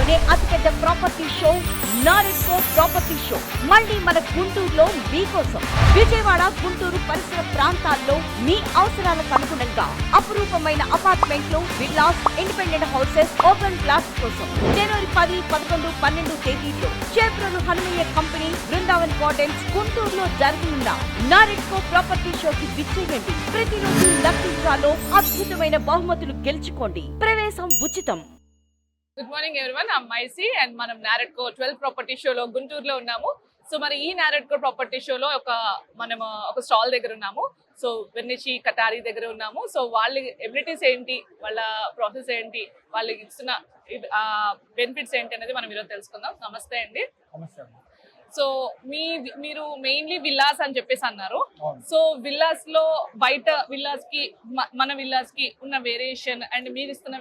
గుంటూరులోనే అతిపెద్ద property show NAREDCO property show మళ్ళీ మన గుంటూరులో మీకోసం. విజయవాడ, గుంటూరు పరిసర ప్రాంతాల్లో మీ అవసరాలకు అనుగుణంగా అపురూపమైన అపార్ట్మెంట్లు, villas, independent houses, open plots కోసం జనవరి 10, 11, 12 తేదీల్లో చేబ్రోలు హనుమయ్య కంపెనీ, బృందావన్ గార్డెన్స్, గుంటూరులో జరగనున్న నారెడ్కో ప్రాపర్టీ షోకి విచ్చేయండి. ప్రతిరోజు లక్కీ డ్రాలో అద్భుతమైన బహుమతులు గెలుచుకోండి. ప్రవేశం ఉచితం. Good morning everyone, I am మైసీ and మనం నారెడ్కో 12 ప్రాపర్టీ షోలో గుంటూరులో ఉన్నాము. సో మరి ఈ నారెడ్కో ప్రాపర్టీ షోలో మనం ఒక స్టాల్ దగ్గర ఉన్నాము. సో వెన్నిచి కటారీ దగ్గర ఉన్నాము. సో వాళ్ళ ఎబిలిటీస్ ఏంటి, వాళ్ళ ప్రాసెస్ ఏంటి, వాళ్ళకి ఇస్తున్న బెనిఫిట్స్ ఏంటి అనేది మనం ఈరోజు తెలుసుకుందాం. నమస్తే అండి. సో మీరు మెయిన్లీ విల్లాస్ అని చెప్పేసి అన్నారు. సో విల్లాస్ లో బయట విల్లాస్ కి మన విల్లాస్ కి ఉన్న వేరియేషన్ అండ్ మీరు ఇస్తున్న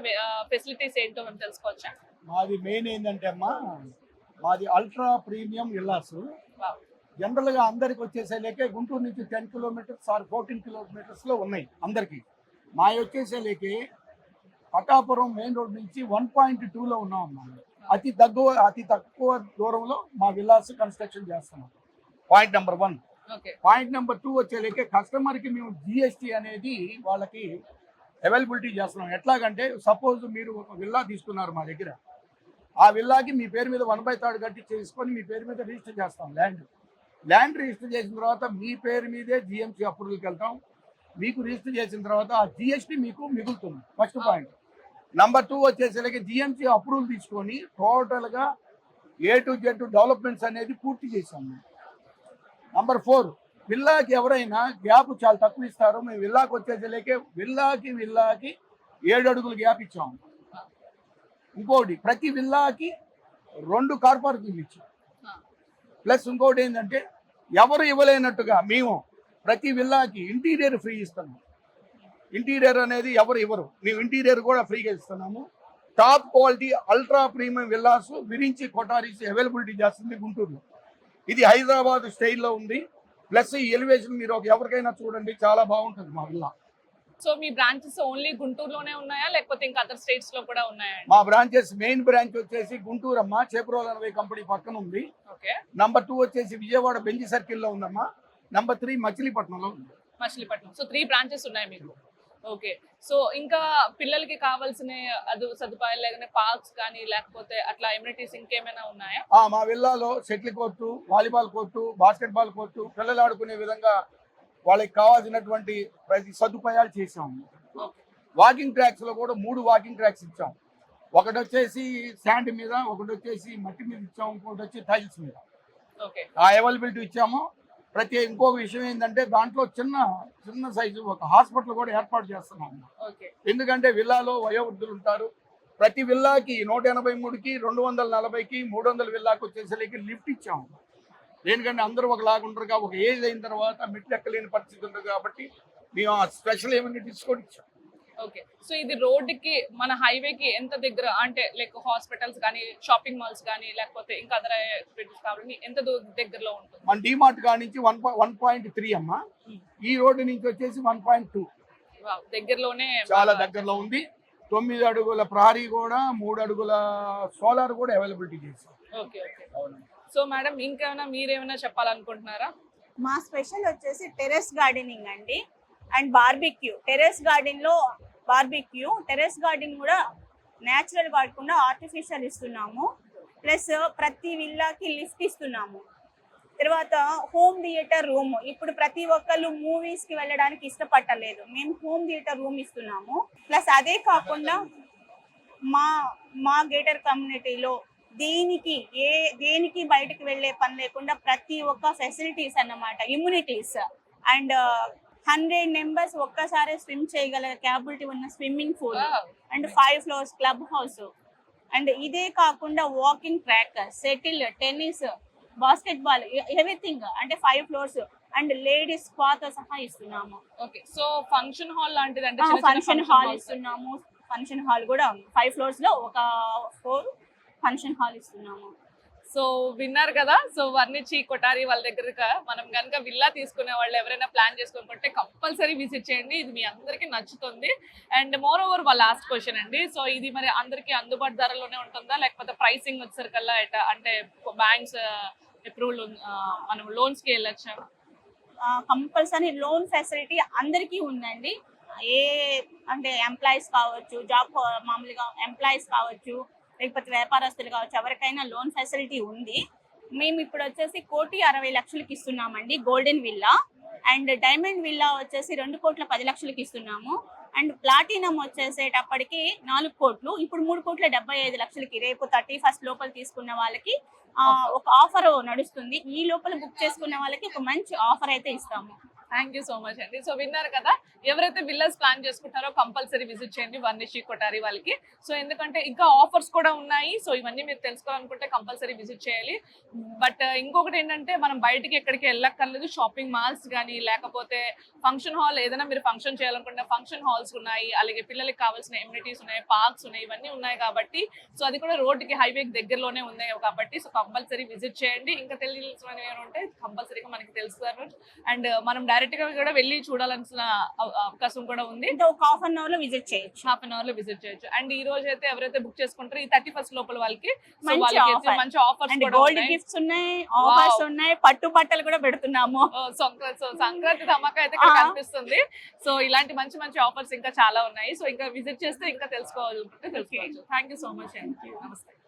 ఫెసిలిటీస్ ఏంటో మేము తెలుసుకోవచ్చా? మాది మెయిన్ ఏంటంటే అమ్మా, మాది అల్ట్రా ప్రీమియం విల్లాస్. జనరల్ గా అందరికి వచ్చేసేలేకే గుంటూరు నుంచి 10 కిలోమీటర్స్ ఆర్ 14 కిలోమీటర్స్ లో ఉన్నాయి అందరికి. మా వచ్చేసేలేకే పటాపురం మెయిన్ రోడ్ నుంచి 1.2 ఉన్నాం అమ్మా. అతి తక్కువ దూరంలో మా విల్లాస్ కన్స్ట్రక్షన్ చేస్తున్నాం. Point number 1. పాయింట్ నెంబర్ 2 వచ్చేలేకే కస్టమర్ కి మేము జిఎస్టీ అనేది వాళ్ళకి అవైలబిలిటీ చేస్తున్నాం. ఎట్లాగంటే సపోజ్ మీరు ఒక విల్లా తీసుకున్నారు మా దగ్గర, ఆ విల్లాకి మీ పేరు మీద 1/3 కట్టి చేసుకొని మీ పేరు మీద రిజిస్టర్ చేస్తాం. ల్యాండ్ రిజిస్టర్ చేసిన తర్వాత మీ పేరు మీదే జిఎంసీ అప్రూవల్కి వెళ్తాం. మీకు రిజిస్టర్ చేసిన తర్వాత ఆ జిఎస్టీ మీకు మిగులుతుంది. First point. నెంబర్ 2 వచ్చేసరికి జిఎంసీ అప్రూవల్ తీసుకొని టోటల్గా A to Z డెవలప్మెంట్స్ అనేది పూర్తి చేసాము. నెంబర్ 4, విల్లాకి ఎవరైనా గ్యాప్ చాలా తక్కువ ఇస్తారు. మేము విల్లాకి వచ్చేసరికి విల్లాకి 7 అడుగులు గ్యాప్ ఇచ్చాము. ఇంకోటి, ప్రతి విల్లాకి 2 కార్ పార్కింగ్ ఇచ్చాం. ప్లస్ ఇంకోటి ఏంటంటే ఎవరు ఇవ్వలేనట్టుగా మేము ప్రతి విల్లాకి ఇంటీరియర్ ఫ్రీ ఇస్తున్నాం. ఇంటీరియర్ అనేది ఎవరు ఇవ్వరు, మేము ఇంటీరియర్ కూడా ఫ్రీగా ఇస్తున్నాము. Top quality ultra premium villas Virinchi Kotharis availability చేస్తుంది గుంటూరులో. ఇది హైదరాబాద్ స్టైల్లో ఉంది. ప్లస్ ఈ ఎలివేషన్ మీరు ఎవరికైనా చూడండి, చాలా బాగుంటుంది మా విల్లా. సో మీ బ్రాంచెస్ ఓన్లీ గుంటూరులోనే ఉన్నాయా లేకపోతే ఇంకా అదర్ స్టేట్స్ లో కూడా ఉన్నాయా? మా బ్రాంచెస్ మెయిన్ బ్రాంచ్ వచ్చేసి గుంటూరు అమ్మా, చేబ్రోలు హనుమయ్య కంపెనీ పక్కన ఉంది. నెంబర్ 2 వచ్చేసి విజయవాడ బెంజి సర్కిల్లో ఉందమ్మా. నెంబర్ 3 మచిలీపట్నంలో ఉంది. మచిలీపట్నం. సో 3 బ్రాంచెస్ ఉన్నాయి మీకు. ఓకే. సో ఇంకా పిల్లలకి కావాల్సిన సదుపాయాలు లేకపోతే పార్క్స్ కానీ లేకపోతే అట్లా ఎమ్యూనిటీస్ ఇంకేమైనా ఉన్నాయా? మా విల్లాలో shuttle court, volleyball court, basketball court, పిల్లలు ఆడుకునే విధంగా వాళ్ళకి కావాల్సినటువంటి ప్రతి సదుపాయాలు చేసాము. వాకింగ్ ట్రాక్స్ లో కూడా 3 వాకింగ్ ట్రాక్స్ ఇచ్చాం. ఒకటి వచ్చేసి శాండ్ మీద, ఒకటి వచ్చేసి మట్టి మీద ఇచ్చాము, ఇంకోటి వచ్చి టైల్స్ మీద. ఆ అవైలబిలిటీ ఇచ్చాము. ఇంకొక విషయం ఏంటంటే దాంట్లో చిన్న సైజు ఒక హాస్పిటల్ కూడా ఏర్పాటు చేస్తున్నాము. ఎందుకంటే విల్లాలో వయోవృద్ధులు ఉంటారు. ప్రతి విల్లాకి 183కి, 240కి, 300 విల్లాకి వచ్చేసరికి లిఫ్ట్ ఇచ్చాము. దేనికంటే అందరూ ఒకలాగా ఉంటారు, ఒక ఏజ్ అయిన తర్వాత మెట్లు ఎక్కలేని పరిస్థితి ఉంటుంది కాబట్టి మేము ఆ స్పెషల్ ఎమ్యూనిటీస్ కూడా ఇచ్చాం. ఓకే. సో ఇది రోడ్డుకి మన హైవేకి ఎంత దగ్గర, అంటే లైక్ హాస్పిటల్స్ కానీ, షాపింగ్ మాల్స్ కానీ, లేకపోతే ఇంకా అదర్ కాబట్టి ఎంత దగ్గరలో ఉంటుంది? మన డిమార్ట్ కాడ నుంచి 1.3 అమ్మా. ఈ రోడ్డు నుంచి వచ్చేసి 1.2. దగ్గరలోనే, చాలా దగ్గరలో ఉంది. 9 అడుగుల ప్రహరీ కూడా, 3 అడుగుల సోలార్ కూడా అవైలబిలిటీ చేసాం. ఓకే. సో మేడం, ఇంకేమైనా మీరేమైనా చెప్పాలనుకుంటున్నారా? మా స్పెషల్ వచ్చేసి టెర్రస్ గార్డెనింగ్ అండి, అండ్ బార్బిక్యూ. టెర్రస్ గార్డెన్ కూడా న్యాచురల్ కాకుండా ఆర్టిఫిషియల్ ఇస్తున్నాము. ప్లస్ ప్రతి విల్లాకి లిఫ్ట్ ఇస్తున్నాము. తర్వాత హోమ్ థియేటర్ రూమ్. ఇప్పుడు ప్రతి ఒక్కళ్ళు మూవీస్కి వెళ్ళడానికి ఇష్టపడలేదు, మేము హోమ్ థియేటర్ రూమ్ ఇస్తున్నాము. ప్లస్ అదే కాకుండా మా గేటర్ కమ్యూనిటీలో దేనికి బయటకు వెళ్ళే పని లేకుండా ప్రతి ఒక్క ఫెసిలిటీస్ అన్నమాట, ఇమ్యూనిటీస్. అండ్ 100 మెంబర్స్ ఒక్కసారి స్విమ్ చేయగల క్యాపబిలిటీ ఉన్న swimming pool, and 5 floors club house. And ఇదే కాకుండా walking track, shuttle, tennis, basketball, everything. అంటే 5 floors అండ్ లేడీస్ స్పాతో సహా ఇస్తున్నాము. ఓకే. సో ఫంక్షన్ హాల్ లాంటిది అంటే ఫంక్షన్ హాల్ ఇస్తున్నాము. ఫంక్షన్ హాల్ కూడా 5 floors లో ఒక 4 ఫంక్షన్ హాల్ ఇస్తున్నాము. సో విన్నారు కదా. సో వర్ణిచి కొటారి వాళ్ళ దగ్గర మనం కనుక విల్లా తీసుకునే వాళ్ళు ఎవరైనా ప్లాన్ చేసుకోకుంటే కంపల్సరీ విజిట్ చేయండి. ఇది మీ అందరికీ నచ్చుతుంది. అండ్ మోర్ ఓవర్ వాళ్ళ లాస్ట్ క్వశ్చన్ అండి. సో ఇది మరి అందరికీ అందుబాటు ధరలోనే ఉంటుందా, లేకపోతే ప్రైసింగ్ వచ్చేసరికల్లా అంటే బ్యాంక్స్ అప్రూవల్ మనం లోన్స్ కి వెళ్ళొచ్చా? కంపల్సరీ లోన్ ఫెసిలిటీ అందరికీ ఉందండి. ఏ అంటే ఎంప్లాయీస్ కావచ్చు, మామూలుగా ఎంప్లాయీస్ కావచ్చు, లేకపోతే వ్యాపారస్తులు కావచ్చు, ఎవరికైనా లోన్ ఫెసిలిటీ ఉంది. మేము ఇప్పుడు వచ్చేసి 1,60,00,000కి ఇస్తున్నామండి golden villa. And diamond villa వచ్చేసి 2,10,00,000కి ఇస్తున్నాము. అండ్ ప్లాటినం వచ్చేసేటప్పటికి 4 కోట్లు, ఇప్పుడు 3,75,00,000కి రేపు 31st లోపల తీసుకున్న వాళ్ళకి ఒక ఆఫర్ నడుస్తుంది. ఈ లోపల బుక్ చేసుకున్న వాళ్ళకి ఒక మంచి ఆఫర్ అయితే ఇస్తాము. థ్యాంక్ యూ సో మచ్ అండి. సో విన్నారు కదా, ఎవరైతే విల్లాస్ ప్లాన్ చేసుకుంటారో కంపల్సరీ విజిట్ చేయండి వర్ణిచి కొటారి వాళ్ళకి. సో ఎందుకంటే ఇంకా ఆఫర్స్ కూడా ఉన్నాయి. సో ఇవన్నీ మీరు తెలుసుకోవాలనుకుంటే కంపల్సరీ విజిట్ చేయాలి. బట్ ఇంకొకటి ఏంటంటే మనం బయటికి ఎక్కడికి వెళ్ళక్కర్లేదు. షాపింగ్ మాల్స్ కానీ లేకపోతే ఫంక్షన్ హాల్, ఏదైనా మీరు ఫంక్షన్ చేయాలనుకుంటే ఫంక్షన్ హాల్స్ ఉన్నాయి, అలాగే పిల్లలకి కావాల్సిన ఎమ్యూనిటీస్ ఉన్నాయి, పార్క్స్ ఉన్నాయి, ఇవన్నీ ఉన్నాయి కాబట్టి సో అది కూడా రోడ్డుకి హైవేకి దగ్గరలోనే ఉన్నాయి కాబట్టి సో కంపల్సరీ విజిట్ చేయండి. ఇంకా తెలియని ఉంటే కంపల్సరీగా మనకి తెలుస్తారు. అండ్ మనం డైరెక్ట్ గా కూడా వెళ్ళి చూడాల్సిన అవకాశం కూడా ఉంది. ఒక హాఫ్ అన్ అవర్ లో విజిట్ చేయొచ్చు. అండ్ ఈ రోజు అయితే ఎవరైతే బుక్ చేసుకుంటారో ఈ 31st లోపల వాళ్ళకి మంచి ఆఫర్స్ కూడా గోల్డ్ గిఫ్ట్స్ ఉన్నాయి, ఆఫర్స్ ఉన్నాయి, పట్టు బట్టలు కూడా పెడుతున్నాము. సంక్రాంతి ధమాకా అయితే ఇక్కడ కనిపిస్తుంది. సో ఇలాంటి మంచి మంచి ఆఫర్స్ ఇంకా చాలా ఉన్నాయి. సో ఇంకా విజిట్ చేస్తే ఇంకా తెలుసుకోవాలనుకుంటే తెలుసుకోవచ్చు. థ్యాంక్ యూ సో మచ్ అండి. నమస్తే.